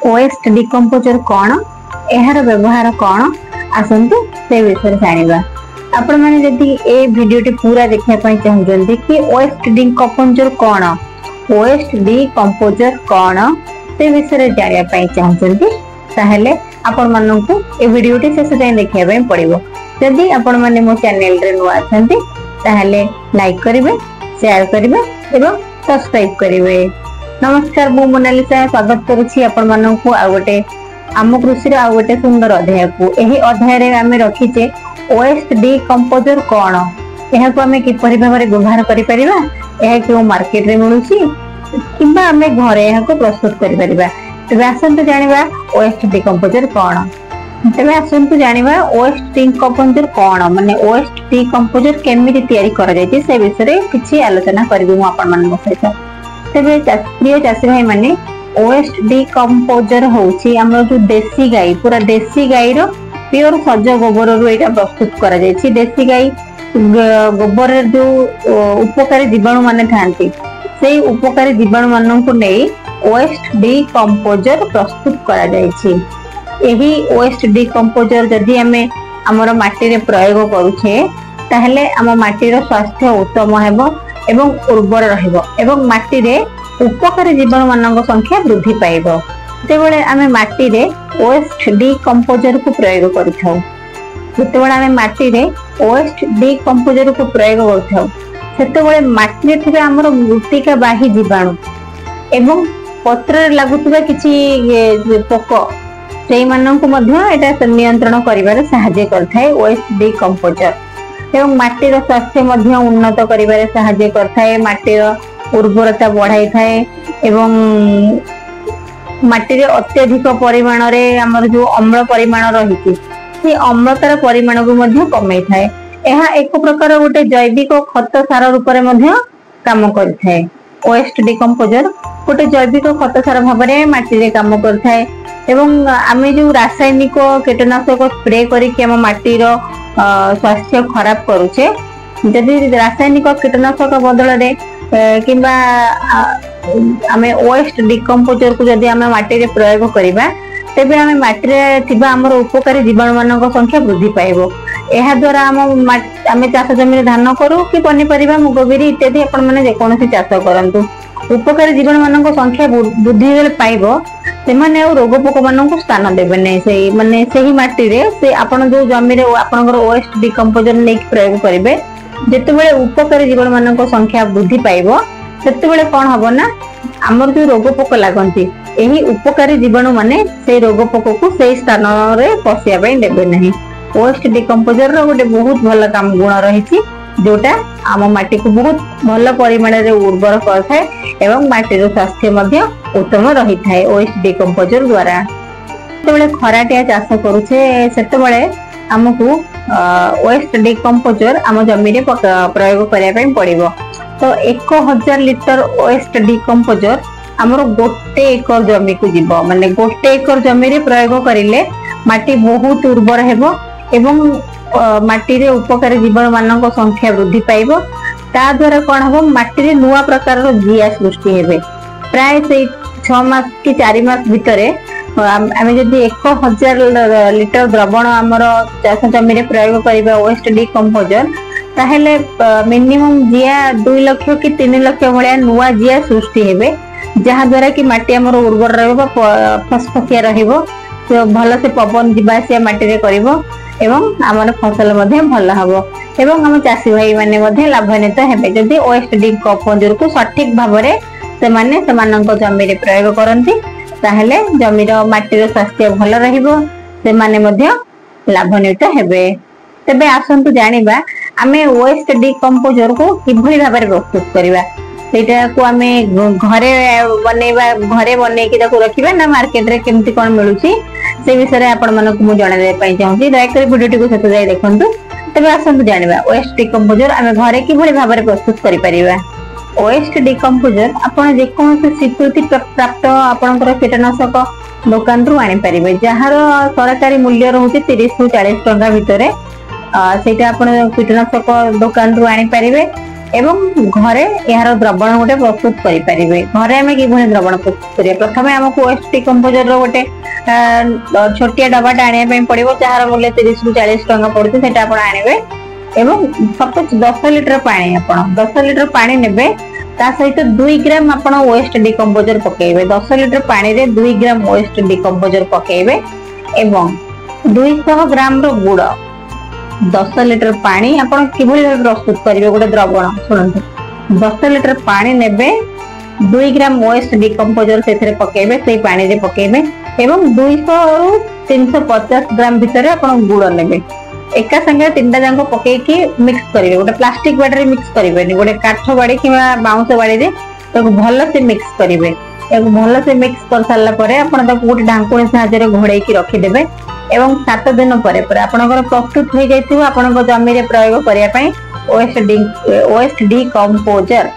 Waste decomposer कौन, यार व्यवहार कौन, आसतु से विषय जानिबा। आपण माने जदि ए वीडियोटी पूरा देखिया पई चाहुचंती कि वेस्ट डिकम्पोजर कौन, वेस्ट डिकम्पोजर कौन से विषय जानिया पई चाहुचंती ताहेले आपण माननकु ए वीडियोटी शेष जाय देखिया पई पड़िबो। जदि आपण माने मो चैनल रे नुआ अछंती ताहेले लाइक करिवे, शेयर करिवे एवं सब्सक्राइब करिवे। नमस्कार, मु मोनालिसा स्वागत करूछि आपण माननकु आ गोटे आम कृषि रे आ गोटे सुंदर अध्याय को। एही अध्याय रे आमे रखिचे वेस्ट डिकम्पोजर कौन, एहा को आमे किपरि भाबरे व्यवहार करि परिबा, एहा के मार्केट रे मिलुछि किबा आमे घरे एहा को प्रस्तुत करि परिबा। तबे आसंतु जानिबा वेस्ट डिकम्पोजर कौन। तबे आसंतु जानिबा वेस्ट डिकम्पोजर कौन माने वेस्ट डिकम्पोजर केमिति तयारी करा जायछि से विषय रे किछि आलोचना करबी मु आपण मानन सहित। तबे प्रिय चाषी भाई माने वेस्ट डिकम्पोजर होछि हमर जो देसी गाय, पूरा देसी गाय रो प्योर सज गोबर रो एटा प्रस्तुत करा जायछि। देसी गाय गोबर रे जो उपकारी जीवाणु माने थांती सेही उपकारी जीवाणु मानन को नै वेस्ट डिकम्पोजर प्रस्तुत करा जायछि। एही वेस्ट डिकम्पोजर जदि हमें हमर माटी रे प्रयोग करूछे ताहले हम माटी रो स्वास्थ्य उत्तम हेबो एवं उर्वर रहिबो एवं माटी रे उपकारी जीवाणु मानन संख्या वृद्धि पाइबो। जेबेले आमे माटी रे वेस्ट डिकम्पोजर को प्रयोग करथाउ, जेतेबेले आमे माटी रे वेस्ट डिकम्पोजर को प्रयोग करथाउ सेतेबेले माटी रे थिबा हमर मृत्तिका बाही जीवाणु एवं पत्र रे लागुतबा किछि पोक सेही मानन को मध्य एटा नियंत्रण करिबारे सहायता करथाय वेस्ट डिकम्पोजर। एवं माटी रो स्वास्थ्य मध्य उन्नत करिबारे सहायता करथाय, माटी रो उर्वरता बढ़ाई थाए एवं माटी रे अत्यधिक परिमाण रे हमर जो अम्ल परिमाण रहिछि से अम्लतार परिमाण को मध्य कमै थाए। एहा एक प्रकार गोटे जैविक खत सार रूप रे मध्य काम करथाय। वेस्ट डिकम्पोजर गोटे जैविक खत सार भाबरे माटी रे काम करथाय एवं आमे जो रासायनिक कीटनाशक स्प्रे करिक हम माटी रो स्वास्थ्य खराब करूचे, जदि रासायनिक कीटनाशक बदल रे किंबा आमे वेस्ट डिकम्पोजर को जदि आमे माटी रे प्रयोग करिबा तेबे आमे माटी रे थिबा हमर उपकारी जीवाणु मानक संख्या वृद्धि पाइबो। एहा द्वारा आमे चाष जमी रे धान करू कि पनिपरिबा मुग बिरी इत्यादि आपण माने जे कोनोसी चाष करंतु उपकारी जीवाणु मानक संख्या वृद्धि पाइबो, सेमाने रोग पोक मानक स्थान देबे नै। सेही माने सेही माटी रे से आपण जो जमी रे आपनकर वेस्ट डिकम्पोजर नै प्रयोग करिवे, जेतेबेले उपकारी जीवाणु मानक संख्या वृद्धि पाइबो सेतेबेले कोन हबो ना हमर जो रोग पोक लागंती एही उपकारी जीवाणु माने से रोग पोक को सेही स्थान रे पसिया पई देबे नै। वेस्ट डिकम्पोजर रो गोटे बहुत भल काम गुण रहिछि जोटा आम माटी को बहुत भल परिमाण रे उर्वर करथाय एवं माटी रो स्वास्थ्य मध्य उत्तम रही थाए वेस्ट डिकम्पोजर द्वारा। जेतेबेले खराटिया चाष करूछे सेतेबेले हमकु वेस्ट डिकम्पोजर आम जमी रे प्रयोग करिया पई पड़िबो। तो 1000 लिटर वेस्ट डिकम्पोजर हमर गोटे एकर जमी को जीवो, माने गोटे एकर जमी रे प्रयोग करिले माटी बहुत उर्वर हेबो एवं माटी रे उपकारी जीवाणु मानक संख्या वृद्धि पाइबो। ता द्वारा कोन हबो माटी रे नुवा प्रकार रो जिया सृष्टि हेबे। प्राय से 6 मास कि 4 मास भितरे आमे जदि 1000 लिटर द्रवण हमर चाष जमी रे प्रयोग करिबा वेस्ट डिकम्पोजर ताहेले मिनिमम जिया 2 लाख कि 3 लाख भलिया नुवा जिया सृष्टि हेबे, जहा द्वारा कि माटी हमर उर्वर रहबो, फसफसिया रहबो, तो भल से पवन जिबा से माटी रे करबो एवं हमर फसल मध्ये भल हबो एवं हम चाषी भाई माने मध्ये लाभान्वित हेबे जदि वेस्ट डिकम्पोजर को सठिक भाबरे से माने समानक जमी रे प्रयोग करंती ताहेले जमी रो माटी रो स्वास्थ्य भल रहिबो, से माने मध्ये लाभान्वित हेबे। तबे आसंतु जानिबा आमे वेस्ट डिकम्पोजर को किभली भाबरे प्रस्तुत करिबा, सेटा को आमे घरे बनेबा, घरे बने कि ताको रखिबा ना मार्केट रे केमति कोन मिलुची से विषय रे आपण मानक मु जणा दे पई चाहूची। दया कर वीडियो को सत जाय देखंतु। तबे आसंतु जानिबा वेस्ट डिकम्पोजर आमे घरे किभली भाबरे प्रस्तुत करि परिबा। वेस्ट डिकम्पोजर आपण जे कोन से स्वीकृति प्राप्त आपनकर कीटनाशक दुकान रु आनि परिबे, जहार सरकारी मूल्य रहउची 30 रु 40 टका भितरे। सेटा आपण कीटनाशक दुकान रु आनि परिबे एवं घरे यार द्रवण गोटे प्रस्तुत करें। घरे आम कि द्रवण प्रस्तुत करें प्रथम आमको वेस्ट डिकम्पोजर गोटे छोटिया डबाटे आने पड़ो जार मूल्य 30 ରୁ 40 टंका पड़े से आने एवं सपोज 10 लिटर पानी आप 10 लिटर पानी ने सहित 2 ग्राम आप वेस्ट डिकम्पोजर पकेबे 10 लिटर पानी रे 2 ग्राम वेस्ट डिकम्पोजर पकेबे एवं 200 ग्राम रो गुड़ 10 लिटर पानी आप प्रस्तुत करेंगे गोटे द्रवण शुणु 10 लिटर पानी नेबे 2 ग्राम वेस्ट डिकम्पोजर से पकेबे से पानी रे पकेबे एवं 200 ରୁ 350 ग्राम भितर आप गुड़ नेबे एका संगे तीनटा जांको पकेकी मिक्स करेंगे गोटे प्लास्टिक बाड़ी मिक्स करेंगे गोटे काठ बाड़ी कि बाउंस बाड़ी भल से मिक्स करेंगे भल से मिक्स कर सारा गोटे ढांकुणी साहाय्य घोड़े रखिदेवे एवं 7 दिन पर आपनकर प्रस्तुत हो जाइथिबो आपनकर जमी रे प्रयोग करिया पई वेस्ट डिकम्पोजर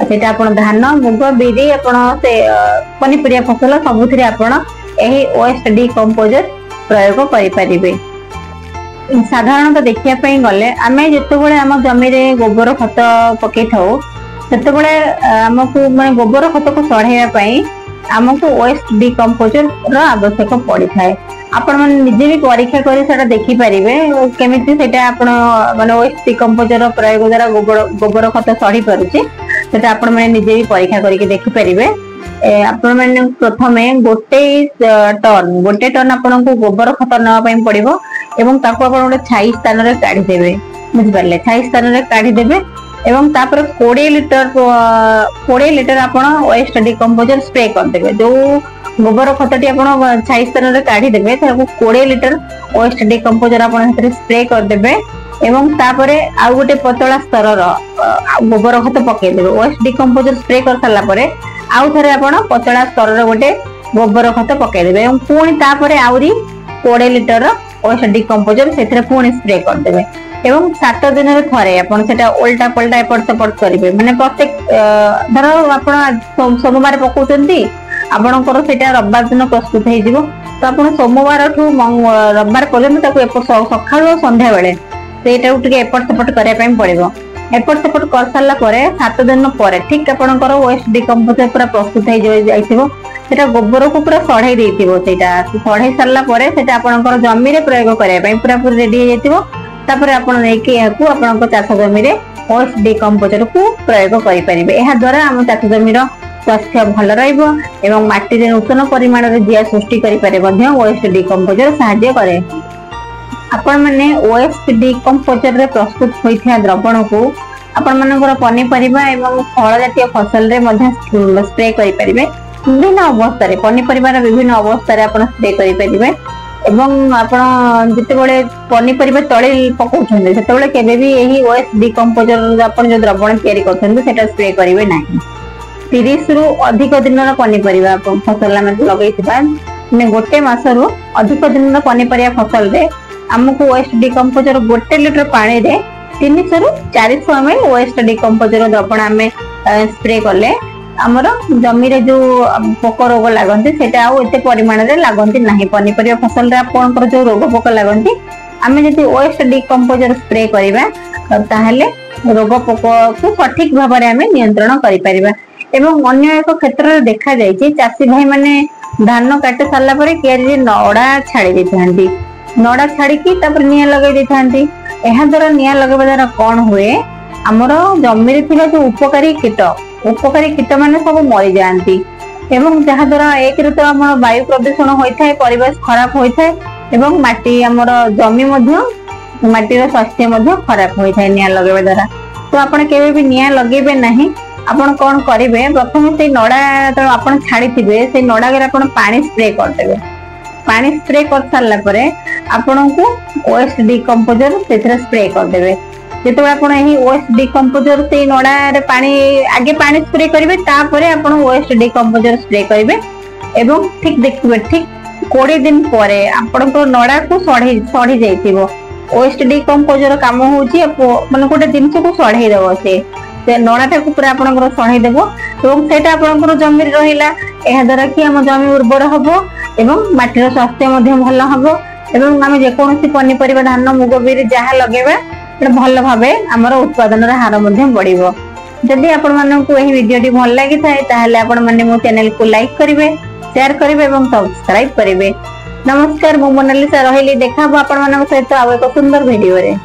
सेटा आपण धान मुग बिरी आपण से पनिपरिया फसल सबुथिरे आपण एही वेस्ट डिकम्पोजर प्रयोग करि परिबे। साधारणतः देखिया पई गले आमे जेतेबेले हम जमी रे गोबर खत पकै थाउ सेतेबेले हमकु माने गोबर खत को सढ़ाइया पई हमकु वेस्ट डिकम्पोजर रो आवश्यक पड़ी थाए। आपण माने निजे भी परीक्षा करी सेटा देखि परिबे केमिति सेटा आपण माने वेस्ट डिकम्पोजर प्रयोग द्वारा गोबर खत सढ़ी परुची सेटा आपण माने निजे भी परीक्षा करी देखि परिबे। आपण माने प्रथमे गोटे टन आपण को गोबर खत नवा पई पड़िबो एवं ताको आपण गोटे छाई स्थान रे काढी देबे बुझ परले छाई स्थान रे काढी देबे एवं तापर 20 लिटर आपण वेस्ट डिकम्पोजर स्प्रे कर देबे जो गोबर खतटी आपण छाई स्थान रे काढी देबे ताको 20 लिटर वेस्ट डिकम्पोजर आपण हतरे स्प्रे कर देबे एवं तापरे आ गोटे पतला स्तर रो गोबर खत पके देबे वेस्ट डिकम्पोजर स्प्रे कर साला परे आउ थरे आपण पतला स्तर रो गोटे गोबर खत पके देबे एवं पुणी तापरे आउरी 20 लिटर वेस्ट डिकम्पोजर सेथरे पुणी स्प्रे कर देबे एवं 7 दिन रे थरे आपण सेटा उल्टा पलटा एपट सेपट करिवे माने प्रत्येक धरो आपण सोमवार पकोचंती आपणकर सेटा रविवार दिन प्रस्तुत हो जिवो तो आपण सोमवार ठू रविवार पर्यंत ताको एपट सखाळो संध्या बेले सेटा उठके एपट सेपट करिया पई पड़िबो एपट सेपट कर सारला परे 7 दिन परे ठीक आपणकर वेस्ट डिकम्पोजर पूरा प्रस्तुत हो जाइथिबो सेटा गोबर को पूरा सढ़ाई देथिबो सेटा सढ़ाई सारला परे सेटा आपणकर जमी रे प्रयोग करिया पई पूरा पूरा रेडी हो जाइथिबो तापर आपण नेकी याकू आपणकर चाष जमी रे वेस्ट डिकम्पोजर को प्रयोग करि परिबे एहा द्वारा हम चाष जमी रो स्वास्थ्य भल रहिबो एवं माटी रे नूतन परिमाण रे जिया सृष्टि करि पारे मध्ये वेस्ट डिकम्पोजर सहाय्य करे। आपण माने वेस्ट डिकम्पोजर रे प्रस्तुत होइथिया द्रवण को आपण मानकर पनिपरिबा एवं फल जातीय फसल रे मध्ये स्प्रे करि परिबे विभिन्न अवस्था रे पनिपरिबार विभिन्न अवस्था रे आपण स्प्रे करि परिबे एवं आपण जेतेबेले पनिपरिबा तळे पकाउछन्ते सेतेबेले केबे भी एही वेस्ट डिकम्पोजर आपण जो द्रवण तयारी करछन्ते सेटा स्प्रे करिवे नाही। 30 ରୁ अधिक दिन पनिपरिबा फसल में लगेइथिबा ने गोटे मास रू अधिक दिन पनिपरिया फसल रे हमको वेस्ट डिकम्पोजर गोटे लिटर पानी रे 300 ରୁ 400 ml वेस्ट डिकम्पोजर द्रवण आमे स्प्रे करले हमर जमी रे जो पोक रोग लागंती सेटा आ एते परिमाण रे लागंती नाही पनिपरिया फसल रे आपनकर जो रोग पोक लागंती आमे जति वेस्ट डिकम्पोजर स्प्रे करिबा ताहले रोग पोक को सठिक भाव रे आमे नियंत्रण करि परिबा। एवं अन्य एक क्षेत्र रे देखा जाय जे चासी भाई माने धान काटे सारला परे केरी नड़ा छाड़ी देथांती नड़ा छाड़ी की तापर निया लगे देथांती एहा द्वारा निया लगेबा द्वारा कोन हुए हमर जमी रे थिबा जो उपकारी कीट माने सब मरि जांती एवं जहा द्वारा एक रे तो हमर वायु प्रदूषण होई थाए परिवेश खराब होई थाए एवं माटी हमर जमी मध्ये माटी रो स्वास्थ्य मध्ये खराब होई थाए निया लगेबा द्वारा। तो आपण केबे भी निया लगेबे नाही आपण कोन करिवे प्रथम से नड़ा तो आपण छाड़ी थिबे से नड़ा गे आपण पानी स्प्रे कर देबे पानी स्प्रे कर सारला परे आपण को वेस्ट डिकम्पोजर सेथरे स्प्रे कर देबे जेते आपण एही वेस्ट डिकम्पोजर से नड़ा रे पानी आगे पानी स्प्रे करिवे तापरे आपण वेस्ट डिकम्पोजर स्प्रे करिवे एवं ठीक देखिबे ठीक 20 दिन परे आपण को नड़ा को सढ़ी जाइथिबो वेस्ट डिकम्पोजर काम होची माने गोटे दिन को सढ़ी देबो से नड़ा को पूरा आपनकर सढ़ी देबो एवं सेटा आपनकर जमी रहिला एहा द्वारा कि हम जमी उर्वर हबो एवं माटीर स्वास्थ्य मध्ये भल हबो एवं हम जे कोनोसी पनिपरिबा धान मुग बिरी जहा लगेबा भल भावे आमर उत्पादन हार बढ़िबो। जदि आपण मानकु एही वीडियोटी भल लागि थाए ताहले आपण माने मो चैनल को लाइक करिवे, शेयर करिवे एवं सब्सक्राइब करिवे। नमस्कार, मु मोनालिसा रहिली। देखा आपण मानक सहित आउ एक सुंदर वीडियो रे।